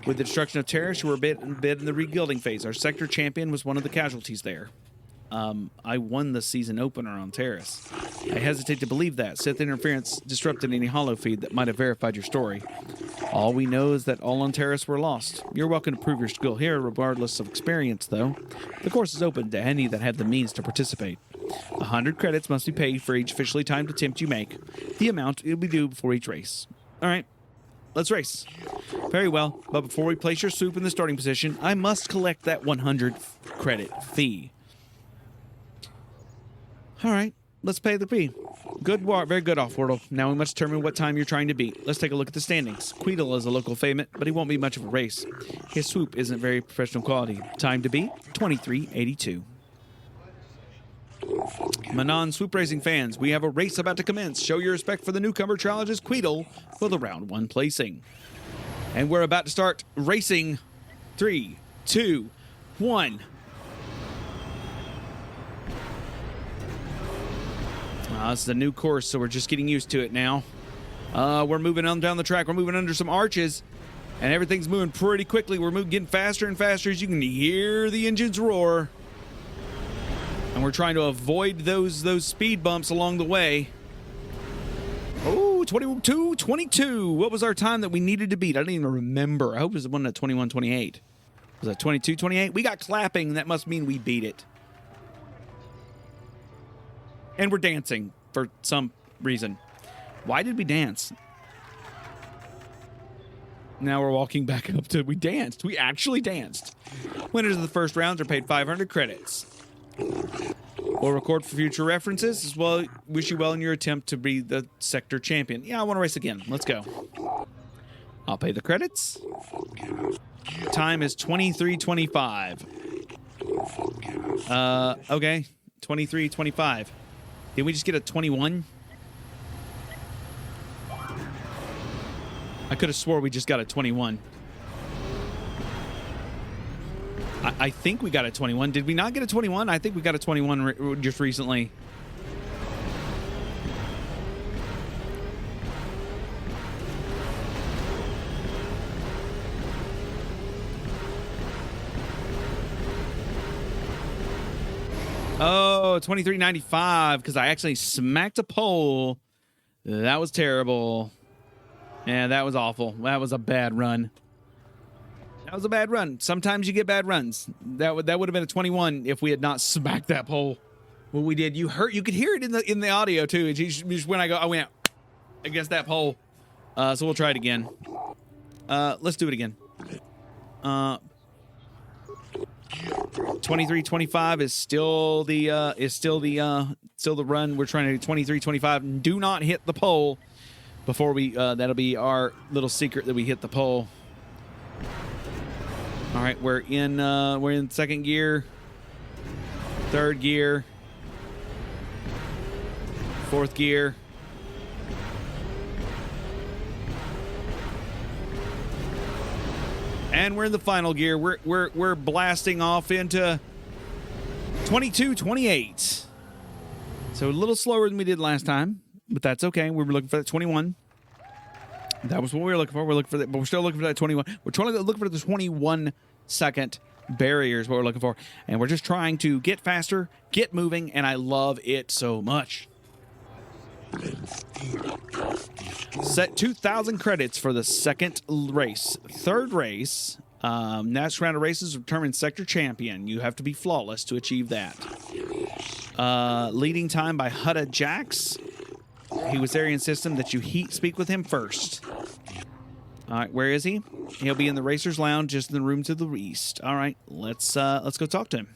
With the destruction of Terrace, we're a bit in the rebuilding phase. Our sector champion was one of the casualties there. I won the season opener on Terrace. I hesitate to believe that. Sith interference disrupted any holo feed that might have verified your story. All we know is that all on Terrace were lost. You're welcome to prove your skill here, regardless of experience, though. The course is open to any that have the means to participate. 100 credits must be paid for each officially timed attempt you make. The amount will be due before each race. All right, let's race. Very well, but before we place your swoop in the starting position, I must collect that 100 credit fee. All right, let's pay the fee. Good work, very good, Offworld. Now we must determine what time you're trying to beat. Let's take a look at the standings. Queedle is a local favorite, but he won't be much of a race. His swoop isn't very professional quality. Time to beat, 23:82. Manon swoop racing fans, we have a race about to commence. Show your respect for the newcomer challenges Queedle for the round 1 placing. And we're about to start racing. 3, 2, 1. This is a new course, so we're just getting used to it now. We're moving on down the track. We're moving under some arches. And everything's moving pretty quickly. We're getting faster and faster as you can hear the engines roar. And we're trying to avoid those speed bumps along the way. Oh, 22. What was our time that we needed to beat? I don't even remember. I hope it was the one at 21:28. Was that 22:28? We got clapping. That must mean we beat it. And we're dancing for some reason. Why did we dance? Now we're walking back up to... We danced. We actually danced. Winners of the first rounds are paid 500 credits. We'll record for future references as well. Wish you well in your attempt to be the sector champion. Yeah, I want to race again. Let's go. I'll pay the credits. Time is 23:25. Okay. 23:25. Did we just get a 21? I could have swore we just got a 21. I think we got a 21. Did we not get a 21? I think we got a 21 just recently. Oh, 23.95 because I actually smacked a pole. That was terrible. Yeah, that was awful. That was a bad run. That was a bad run. Sometimes you get bad runs. That would have been a 21 if we had not smacked that pole. What we did, you could hear it in the audio too. Just when I went against that pole. So we'll try it again. Let's do it again. 23:25 is still the run. We're trying to do 23:25. Do not hit the pole before we. That'll be our little secret that we hit the pole. All right, we're in second gear, third gear, fourth gear. And we're in the final gear. We're blasting off into 22:28. So a little slower than we did last time, but that's okay. We were looking for that 21. That was what we were looking for. We're looking for that, but we're still looking for that 21. We're trying to look for the 21-second barrier is what we're looking for. And we're just trying to get faster, get moving, and I love it so much. Set 2,000 credits for the second race. Third race, next round of races determine sector champion. You have to be flawless to achieve that. Leading time by Hutta Jax. He was there and insisted that you speak with him first. All right, where is he? He'll be in the Racers Lounge, just in the room to the east. All right, let's go talk to him.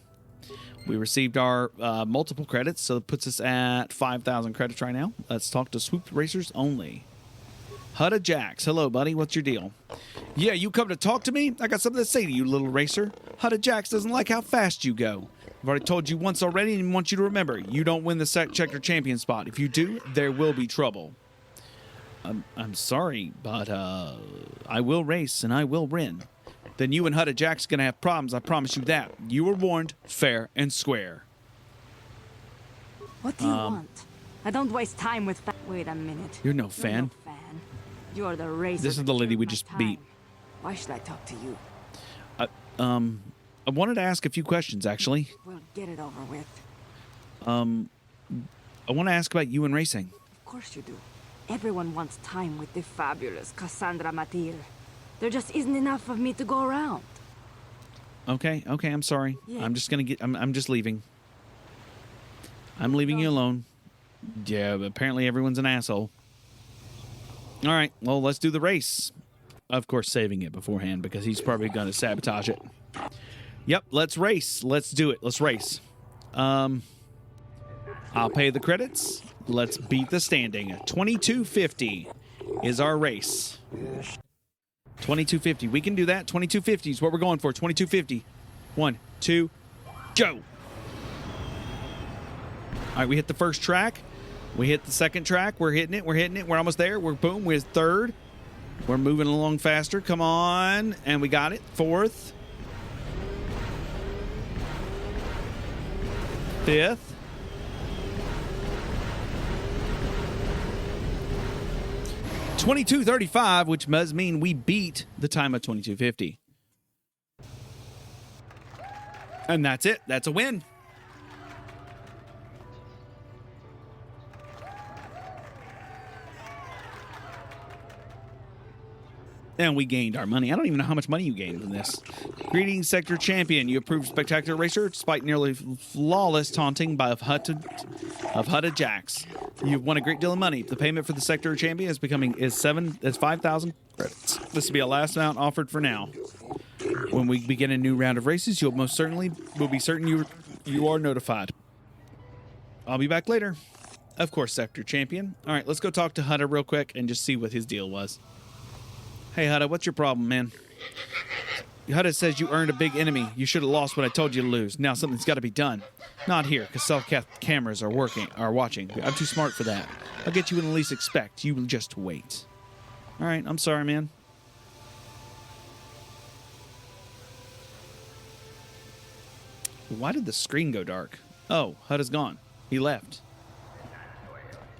We received our multiple credits, so it puts us at 5,000 credits right now. Let's talk to Swoop Racers only. Hutta Jax, hello, buddy. What's your deal? Yeah, you come to talk to me? I got something to say to you, little racer. Hutta Jax doesn't like how fast you go. I've already told you once already and want you to remember, you don't win the sector champion spot. If you do, there will be trouble. I'm sorry, but I will race and I will win. Then you and Hutta Jax are going to have problems, I promise you that. You were warned, fair and square. What do you want? I don't waste time with... Wait a minute. You're no fan. You're no fan. You're the racer. This is the lady we just beat. Why should I talk to you? I wanted to ask a few questions, actually. Well, get it over with. I want to ask about you and racing. Of course you do. Everyone wants time with the fabulous Cassandra Matil. There just isn't enough of me to go around. Okay, I'm sorry. Yeah. I'm just gonna I'm just leaving. I'm leaving you alone. Yeah, but apparently everyone's an asshole. All right, well, let's do the race. Of course, saving it beforehand because he's probably gonna sabotage it. Yep, let's race. Let's do it. Let's race. I'll pay the credits. Let's beat the standing. 2250 is our race. 2250. We can do that. 2250 is what we're going for. 2250. 1, 2, go. All right, we hit the first track. We hit the second track. We're hitting it. We're hitting it. We're almost there. We're boom. We're third. We're moving along faster. Come on. And we got it. Fourth. Fifth. 22:35, which does mean we beat the time of 22:50. And that's it. That's a win. And we gained our money. I don't even know how much money you gained in this. Greetings, Sector Champion. You approved Spectacular Racer despite nearly flawless taunting by of Hutta Jacks. You've won a great deal of money. The payment for the Sector Champion is 5,000 credits. This will be a last amount offered for now. When we begin a new round of races, you'll most certainly be certain you are notified. I'll be back later. Of course, Sector Champion. All right, let's go talk to Hutta real quick and just see what his deal was. Hey, Hutta, what's your problem, man? Hutta says you earned a big enemy. You should have lost what I told you to lose. Now something's got to be done. Not here, because self-cath cameras are watching. I'm too smart for that. I'll get you when the least expect. You will just wait. All right, I'm sorry, man. Why did the screen go dark? Oh, Hutta's gone. He left.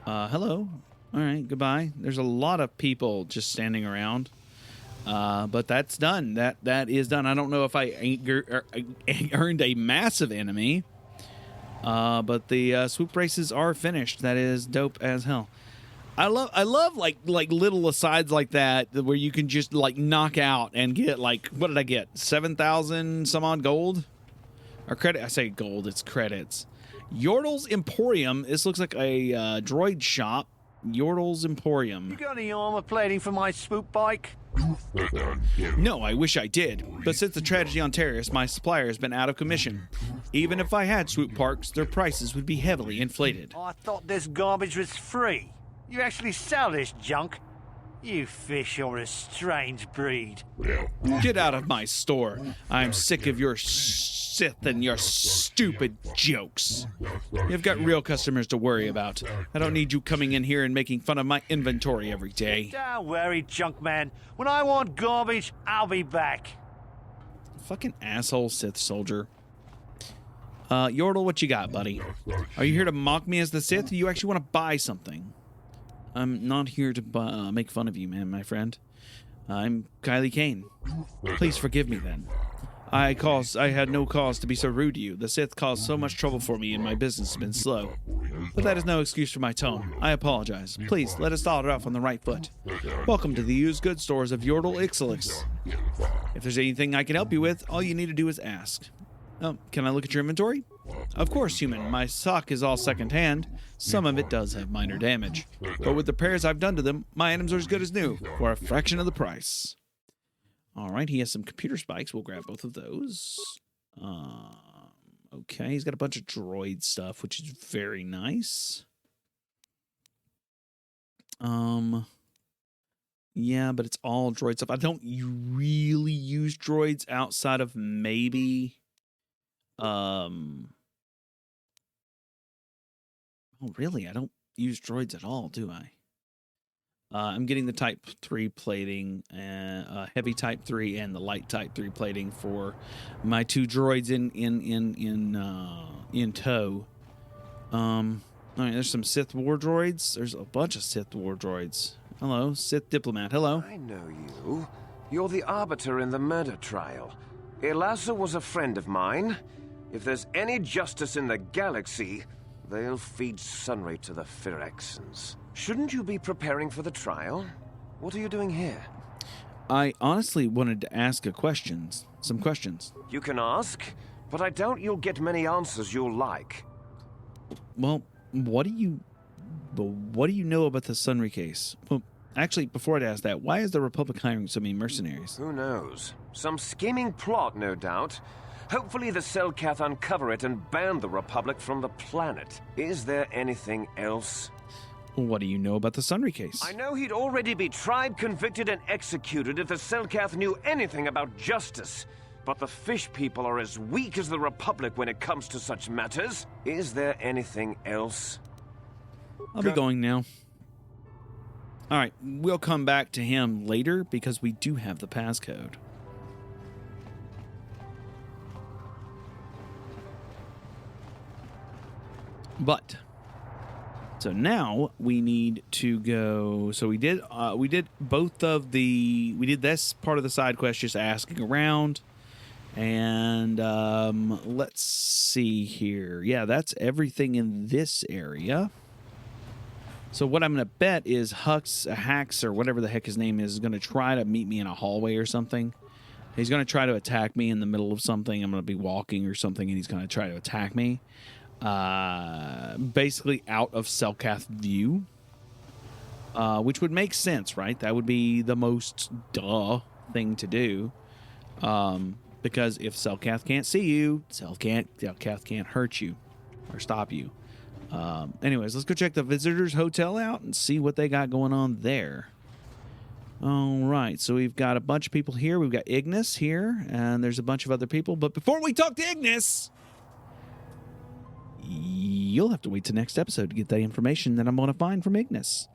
Hello. All right, goodbye. There's a lot of people just standing around. But that's done. That is done. I don't know if I earned a massive enemy, but the swoop races are finished. That is dope as hell. I love like little asides like that where you can just like knock out and get like, what did I get? 7,000 some odd gold or credit? I say gold. It's credits. Yordle's Emporium. This looks like a droid shop. Yordle's Emporium. You got any armor plating for my swoop bike? No, I wish I did. But since the tragedy on Terrace, my supplier has been out of commission. Even if I had swoop parks, their prices would be heavily inflated. I thought this garbage was free. You actually sell this junk? You fish are a strange breed. Get out of my store. I'm sick of your Sith and your stupid jokes. You've got real customers to worry about. I don't need you coming in here and making fun of my inventory every day. Don't worry, junk man. When I want garbage, I'll be back. Fucking asshole Sith soldier. Yordle, what you got, buddy? Are you here to mock me as the Sith, or you actually want to buy something? I'm not here to make fun of you, man, my friend. I'm Kylie Kane. Please forgive me, then. I had no cause to be so rude to you. The Sith caused so much trouble for me and my business has been slow. But that is no excuse for my tone. I apologize. Please, let us start off on the right foot. Welcome to the used goods stores of Yordle Ixilix. If there's anything I can help you with, all you need to do is ask. Oh, can I look at your inventory? Of course, human. My stock is all second-hand. Some of it does have minor damage. But with the repairs I've done to them, my items are as good as new, for a fraction of the price. All right, he has some computer spikes. We'll grab both of those. Okay, he's got a bunch of droid stuff, which is very nice. Yeah, but it's all droid stuff. I don't really use droids outside of maybe... Oh, really? I don't use droids at all, do I? I'm getting the Type 3 plating, heavy Type 3 and the light Type 3 plating for my two droids in tow. All right, there's some Sith war droids. There's a bunch of Sith war droids. Hello, Sith diplomat. Hello. I know you. You're the arbiter in the murder trial. Elasa was a friend of mine. If there's any justice in the galaxy, they'll feed Sunray to the Phyrexians. Shouldn't you be preparing for the trial? What are you doing here? I honestly wanted to ask some questions. You can ask, but I doubt you'll get many answers you'll like. Well, what do you know about the Sunray case? Well, actually, before I'd ask that, why is the Republic hiring so many mercenaries? Who knows? Some scheming plot, no doubt. Hopefully the Selkath uncover it and ban the Republic from the planet. Is there anything else? What do you know about the Sunray case? I know he'd already be tried, convicted, and executed if the Selkath knew anything about justice. But the fish people are as weak as the Republic when it comes to such matters. Is there anything else? I'll be going now. All right, we'll come back to him later because we do have the passcode. But So now we need to go. So we did both of the. We did this part of the side quest, just asking around. And let's see here. Yeah, that's everything in this area. So what I'm going to bet is Hax, or whatever the heck his name is going to try to meet me in a hallway or something. He's going to try to attack me in the middle of something. I'm going to be walking or something, and he's going to try to attack me. Basically out of Selkath view. Which would make sense, right? That would be the most duh thing to do. Because if Selkath can't see you, Selkath can't hurt you or stop you. Anyways, let's go check the visitors hotel out and see what they got going on there. All right, so we've got a bunch of people here. We've got Ignis here, and there's a bunch of other people. But before we talk to Ignis, you'll have to wait till next episode to get the information that I'm going to find from Ignis.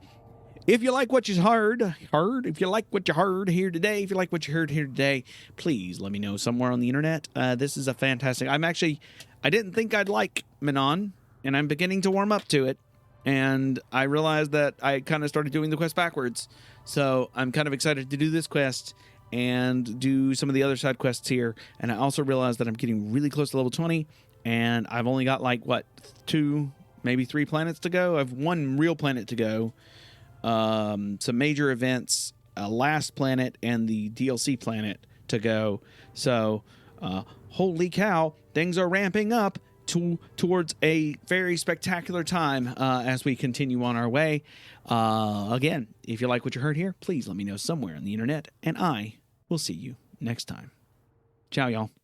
If you like what you heard, if you like what you heard here today, please let me know somewhere on the internet. This is a fantastic. I didn't think I'd like Manon, and I'm beginning to warm up to it. And I realized that I kind of started doing the quest backwards. So I'm kind of excited to do this quest and do some of the other side quests here. And I also realized that I'm getting really close to level 20, and I've only got like, 2, maybe 3 planets to go. I have 1 real planet to go. Some major events, a last planet, and the DLC planet to go. So, holy cow, things are ramping up towards a very spectacular time as we continue on our way. Again, if you like what you heard here, please let me know somewhere on the internet, and I will see you next time. Ciao, y'all.